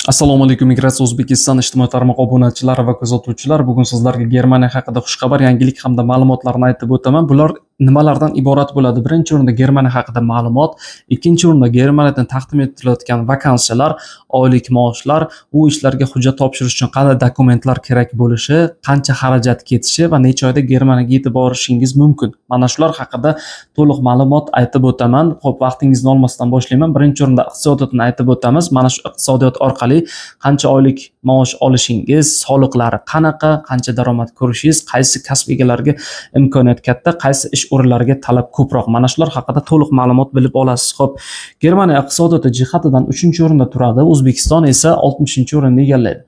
Assalomu alaykum, Migratsiya O'zbekiston ijtimoiy tarmoq obunachilari va kuzatuvchilar. Bugun sizlarga Germaniya haqida xushxabar, yangilik hamda ma'lumotlarni aytib o'taman. Bular nimalardan iborat bo'ladi? Birinchi o'rinda Germaniya haqida ma'lumot, ikkinchi o'rinda Germaniyadan taqdim etilayotgan vakansiyalar, oylik maoshlar, u ishlarga hujjat topshirish uchun qanday dokumentlar kerak bo'lishi, qancha xarajat ketishi va necha oyda Germaniyaga yetib borishingiz mumkin. Mana shular haqida to'liq ma'lumot aytib o'taman. Xo'p, vaqtingizni olmasdan boshlayman. Birinchi o'rinda iqtisodiyotni aytib o'tamiz. Mana shu iqtisodiyot orqali qancha oylik maosh olishingiz, soliqlari qanaqa, qancha daromad ko'rishingiz, qaysi kasb egalariga imkoniyat katta, qaysi ish o'rinlariga talab ko'proq. Mana shular haqida to'liq ma'lumot bilib olasiz. Xo'p, Germaniya iqtisodiyoti jihatidan 3-o'rinda turadi, O'zbekiston esa 60-o'rinni egallaydi.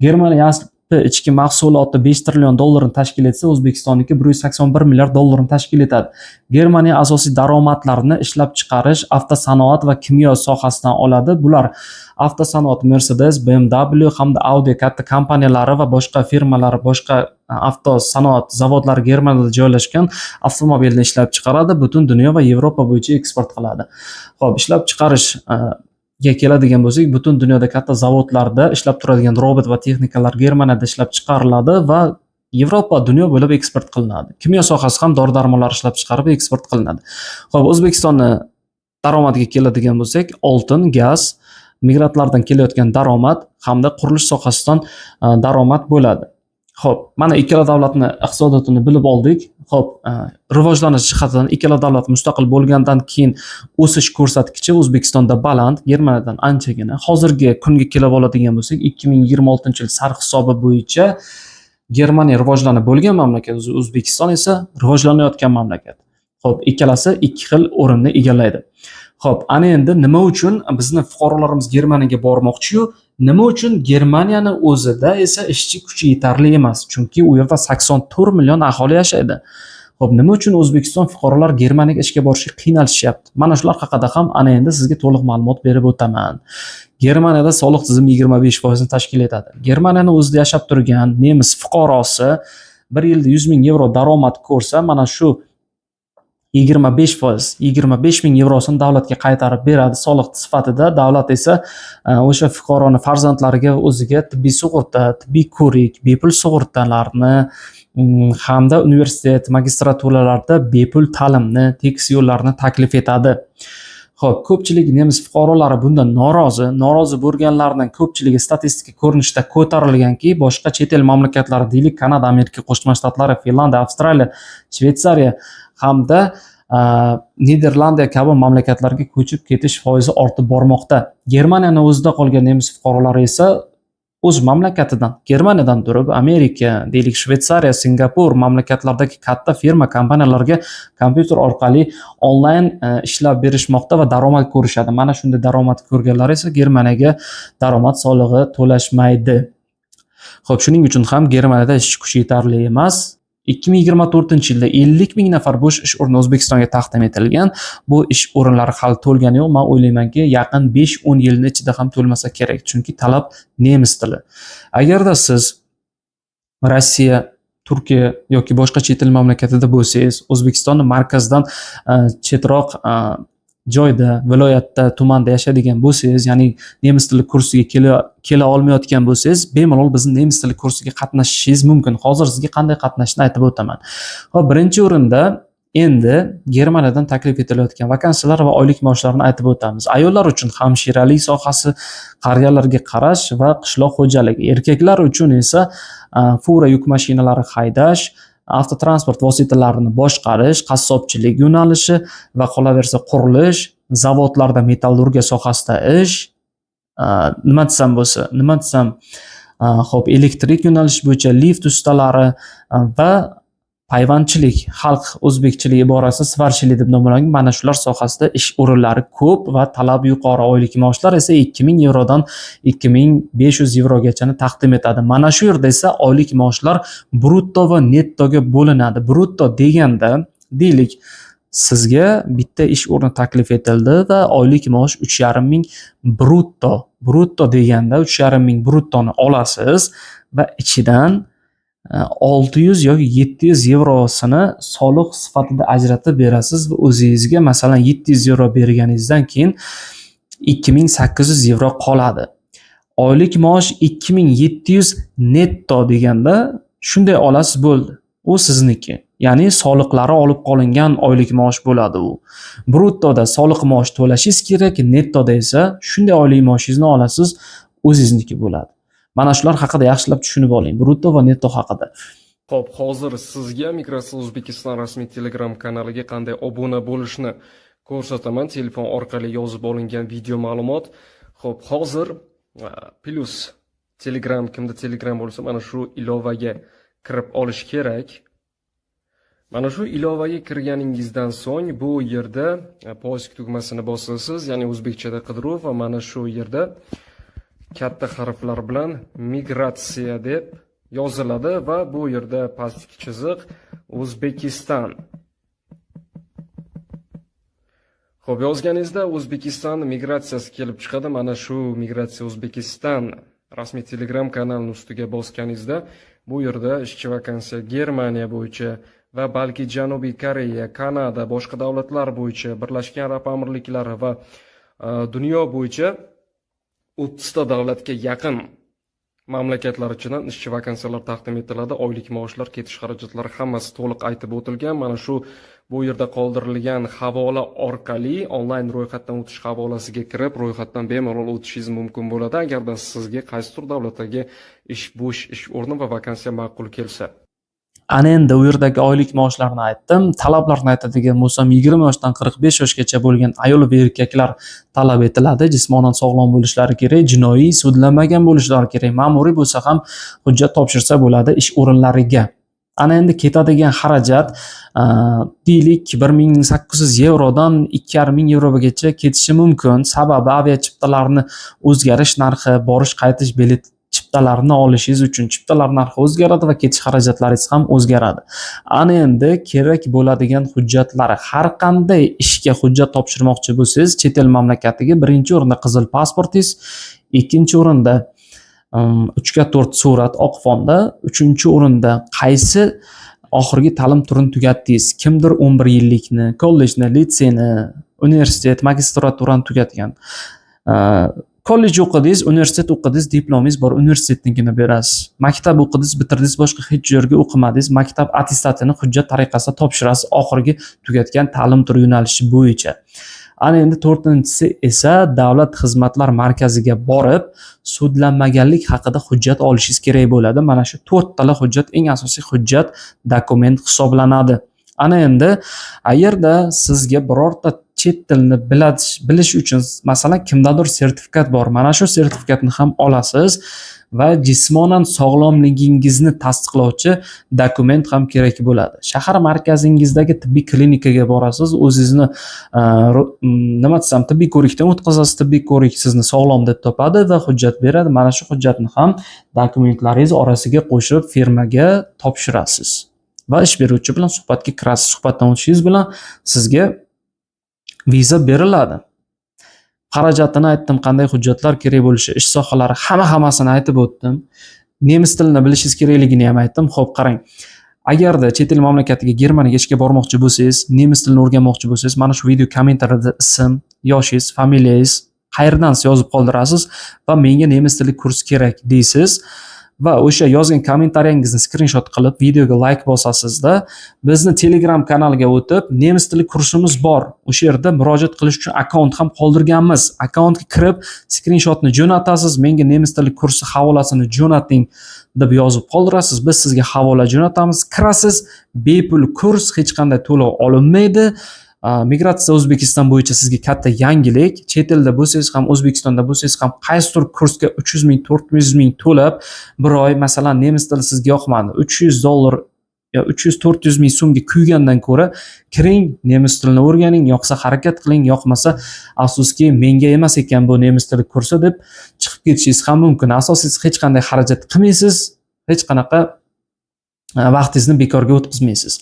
Germaniya ichki mahsuloti 5 trillion dollarni tashkil etsa, O'zbekistonniki 181 milliard dollarni tashkil etadi. Germaniya asosiy daromadlarini ishlab chiqarish, avtosanoat va kimyo sohasidan oladi. Bular avtosanoat Mercedes, BMW hamda Audi katta kompaniyalari va boshqa firmalari, boshqa avtosanoat zavodlari Germaniyada joylashgan avtomobilni ishlab chiqaradi, butun dunyo va Yevropa bo'yicha eksport qiladi. Xo'p, ishlab chiqarish keladigan bo'lsak, butun dunyoda katta zavodlarda ishlab turadigan robot va texnikalar Germaniyada ishlab chiqariladi va Yevropa, dunyo bo'ylab eksport qilinadi. Kimyo sohasi ham dori-darmonlar ishlab chiqarib eksport qilinadi. Xo'p, O'zbekistonni daromadiga keladigan bo'lsak, oltin, gaz, migrantlardan kelayotgan daromad hamda qurilish sohasidan daromad bo'ladi. Xo'p, mana ikkala davlatni iqtisodiyotini bilib oldik. Xo'p, rivojlanish jihatidan ikkala davlat mustaqil bo'lgandan keyin o'sish ko'rsatkichi O'zbekistonda baland, Germaniyadan anchagina. Hozirgi kunga kelib oladigan bo'lsak, 2026-yil sarf hisobi bo'yicha Germaniya rivojlanib bo'lgan mamlakat, O'zbekiston esa rivojlanayotgan mamlakat. Xo'p, ikkalasi ikki xil o'rinni egallaydi. Xo'p, ana endi nima uchun bizni fuqarolarimiz Germaniyaga bormoqchi-yu, nima uchun Germaniyani o'zida esa ishchi kuchi yetarli emas? Chunki u yerda 84 million aholi yashaydi. Xo'p, nima uchun O'zbekiston fuqarolar Germaniyaga ishga borishga qiynalishyapti? Mana shular haqida ham ana endi sizga to'liq ma'lumot berib o'taman. Germaniyada soliq tizimi 25% ni tashkil etadi. Germaniyani o'zida yashab turgan nemis fuqarosi bir yilda 100 ming yevro daromad ko'rsa, mana shu 25 ming yevrosini davlatga qaytarib beradi soliq sifatida. Davlat esa o'sha fuqaroni farzandlariga o'ziga tibbiy sug'urta, tibbiy ko'rik, bepul sug'urtalarni hamda universitet, magistraturalarda bepul ta'limni, tekis yo'llarni taklif etadi. Xo'p, ko'pchilik nemis fuqarolari bundan norozi bo'lganlarning ko'pchiligi statistika ko'rinishida ko'tarilganki, boshqa chet el mamlakatlari, deylik Kanada, Amerika Qo'shma Shtatlari, Finlandiya, Avstraliya, Shveysariya hamda Niderlandiya kabi mamlakatlarga ko'chib ketish foizi ortib bormoqda. Germaniyani o'zida qolgan nemis fuqarolari esa o'z mamlakatidan, Germaniyadan turib Amerika, deylik Shveysariya, Singapur mamlakatlaridagi katta firma kompaniyalarga kompyuter orqali onlayn ishlab berishmoqda va daromad ko'rishadi. Mana shunday daromad ko'rganlar esa Germaniyaga daromad solig'i to'lashmaydi. Xo'p, shuning uchun ham Germaniyada ishchi kuchi yetarli emas. 2024-yilda 50 ming nafar bo'sh ish o'rni O'zbekistonga taqdim etilgan. Bu ish o'rinlari hali to'lgani yo'q. Men o'ylaymanki, yaqin 5-10 yilning ichida ham to'lmasa kerak, chunki talab nemis tili. Agarda siz Rossiya, Turkiya yoki boshqa chet el mamlakatida bo'lsangiz, O'zbekistonning markazdan chetroq joyda, viloyatda, tumanda yashaydigan bo'lsangiz, ya'ni nemis tili kursiga kela olmayotgan bo'lsangiz, bemalol bizning nemis tili kursiga qatnashishingiz mumkin. Hozir sizga qanday qatnashni aytib o'taman. Xo'p, birinchi o'rinda endi Germaniyadan taklif etilayotgan vakansiyalar va oylik maoshlarni aytib o'tamiz. Ayollar uchun hamshiralik sohasi, qariyalarga qarash va qishloq xo'jaligi. Erkaklar uchun esa fura yuk mashinalari haydash, avtotransport vositalarini boshqarish, qassobchilik yo'nalishi va qolaversa qurilish, zavodlarda metallurgiya sohasida ish, nima desam, xo'p, elektrik yo'nalish bo'yicha lift ustalari va payvandchilik, xalq o'zbekchilik iborasi svarchilik deb nomlangan mana shular sohasida ish o'rinlari ko'p va talab yuqori. Oylik maoshlar esa 2000 yevrodan 2500 yevrogacha taqdim etadi. Mana shu yerda esa oylik maoshlar brutto va nettoga bo'linadi. Brutto deganda, deylik, sizga bitta ish o'rni taklif etildi va oylik maosh 3,5 ming brutto. Brutto deganda 3,5 ming bruttoni olasiz va ichidan 600 yoki 700 yevrosini soliq sifatida ajratib berasiz va o'zingizga masalan 700 yevro berganingizdan keyin 2800 yevro qoladi. oylik maosh 2700 netto deganda shunday olasiz bo'ldi. U sizniki. Ya'ni soliqlari olib qolingan oylik maosh bo'ladi u. Bruttoda soliq maosh to'lashingiz kerak, nettoda esa shunday oylik maoshingizni olasiz, o'zingizniki bo'ladi. Mana shular haqida yaxshilab tushunib oling, brutto va netto haqida. Xo'p, hozir sizga Migratsiya O'zbekiston rasmiy Telegram kanaliga qanday obuna bo'lishni ko'rsataman. Telefon orqali yozib olingan video ma'lumot. Xo'p, hozir plus Telegram, kimda Telegram bo'lsa, mana shu ilovaga kirib olish kerak. Mana shu ilovaga kirganingizdan so'ng bu yerda poisk tugmasini bosasiz, ya'ni o'zbekchada qidiruv, va mana shu yerda katta harflar bilan migratsiya deb yoziladi va bu yerda pastki chiziq O'zbekiston. Xo'p, yozganingizda O'zbekiston migratsiyasi kelib chiqadi. Mana shu Migratsiya O'zbekiston rasmiy Telegram kanalining ustiga bosganingizda bu yerda ishchi vakansiya Germaniya bo'yicha va balki Janubiy Koreya, Kanada, boshqa davlatlar bo'yicha, Birlashgan Arab Amirliklari va dunyo bo'yicha 30 ta davlatga yaqin mamlakatlar ichidan ishchi vakansiyalar taqdim etiladi. Oylik maoshlar, ketish xarajatlari hammasi to'liq aytib o'tilgan. Mana shu bu yerda qoldirilgan havola orqali onlayn ro'yxatdan o'tish havolasiga kirib, ro'yxatdan bemalol o'tishingiz mumkin bo'ladi, agarda sizga qaysidir davlatdagi bo'sh ish o'rni va vakansiya ma'qul kelsa. Ana endi u yerdagi oylik maoshlarni aytdim. Talablarni aytadigan bo'lsam, 20 yoshdan 45 yoshgacha bo'lgan ayol va erkaklar talab etiladi. Jismonan sog'lom bo'lishlari kerak, jinoiy sudlanmagan bo'lishlari kerak. Ma'muriy bo'lsa ham hujjat topshirsa bo'ladi ish o'rinlariga. Ana endi ketadigan xarajat deylik 1800 yevrodan 2500 yevrogacha ketishi mumkin. Sababi avia chiptalarni o'zgarish narxi, borish qaytish bilet chiptalarini olishingiz uchun chiptalar narxi o'zgaradi va ketish xarajatlaringiz ham o'zgaradi. Ana endi kerak bo'ladigan hujjatlari, har qanday ishga hujjat topshirmoqchi bo'lsangiz, chet el mamlakatiga birinchi o'rinda qizil pasportingiz, ikkinchi o'rinda 3x4 surat oq fonda, uchinchi o'rinda qaysi oxirgi ta'lim turini tugatdingiz. Kimdir 11 yillikni, kollejni, litseyni, universitet, magistraturani tugatgan. Kollej o'qidingiz, universitet o'qidingiz, diplomingiz bor, universitetnikini berasiz. Maktab o'qidingiz, bitirdingiz, boshqa hech joyga o'qimadingiz, maktab attestatini hujjat tariqasida topshirasiz oxirgi tugatgan ta'lim turi yo'nalishi bo'yicha. Ana endi to'rtinchisi esa davlat xizmatlar markaziga borib, sudlanmaganlik haqida hujjat olishingiz kerak bo'ladi. Mana shu 4 tala hujjat eng asosiy hujjat, dokument hisoblanadi. Ana endi qayerda sizga birorta chet tilni bilish uchun, masalan, kimdadir sertifikat bor, mana shu sertifikatni ham olasiz va jismonan sog'lomligingizni tasdiqlovchi dokument ham kerak bo'ladi. Shahar markazingizdagi tibbiy klinikaga borasiz, o'zingizni nima desam, tibbiy ko'rikdan o'tkazasiz, tibbiy ko'rik sizni sog'lom deb topadi va hujjat beradi. Mana shu hujjatni ham dokumentlaringiz orasiga qo'shib firmaga topshirasiz va ish beruvchi bilan suhbatga kirasiz. Suhbatdan o'tishingiz bilan sizga viza beriladi. Xarajatini aytdim, qanday hujjatlar kerak bo'lishi, ish sohalari, hammasini aytib o'tdim. Nemis tilini bilishingiz kerakligini ham aytdim. Xo'p, qarang. Agarda chet el mamlakatiga, Germaniyaga ishga bormoqchi bo'lsangiz, nemis tilini o'rganmoqchi bo'lsangiz, mana shu video kommentariyada ism, yoshingiz, familiyangiz, qayerdan yozib qoldirasiz va menga nemis tili kursi kerak deysiz. Va o'sha yozgan kommentariyangizni skrinshot qilib videoga like bosasizda, bizni Telegram kanaliga o'tib, nemis tili kursimiz bor. O'sha yerda murojaat qilish uchun akkaunt ham qoldirganmiz. Akkauntga kirib, skrinshotni jo'natasiz, menga nemis tili kursi havolasini jo'nating deb yozib qoldirasiz. Biz sizga havola jo'natamiz, kirasiz, bepul kurs, hech qanday to'lov olinmaydi. Migratsiya O'zbekiston bo'yicha sizga katta yangilik. Chet elda bo'lsangiz ham, O'zbekistonda bo'lsangiz ham qaysidir kursga 300 ming, 400 ming to'lab, bir oy masalan nemis tili sizga yoqmadi, $300 yo 300-400 ming so'mga kuygandan ko'ra kiring, nemis tilini o'rganing, yoqsa harakat qiling, yoqmasa afsuski menga emas ekan bu nemis tili kursi deb chiqib ketishingiz ham mumkin. Asosiysi hech qanday xarajat qilmaysiz, hech qanaqa vaqtingizni bekorga o'tkazmaysiz.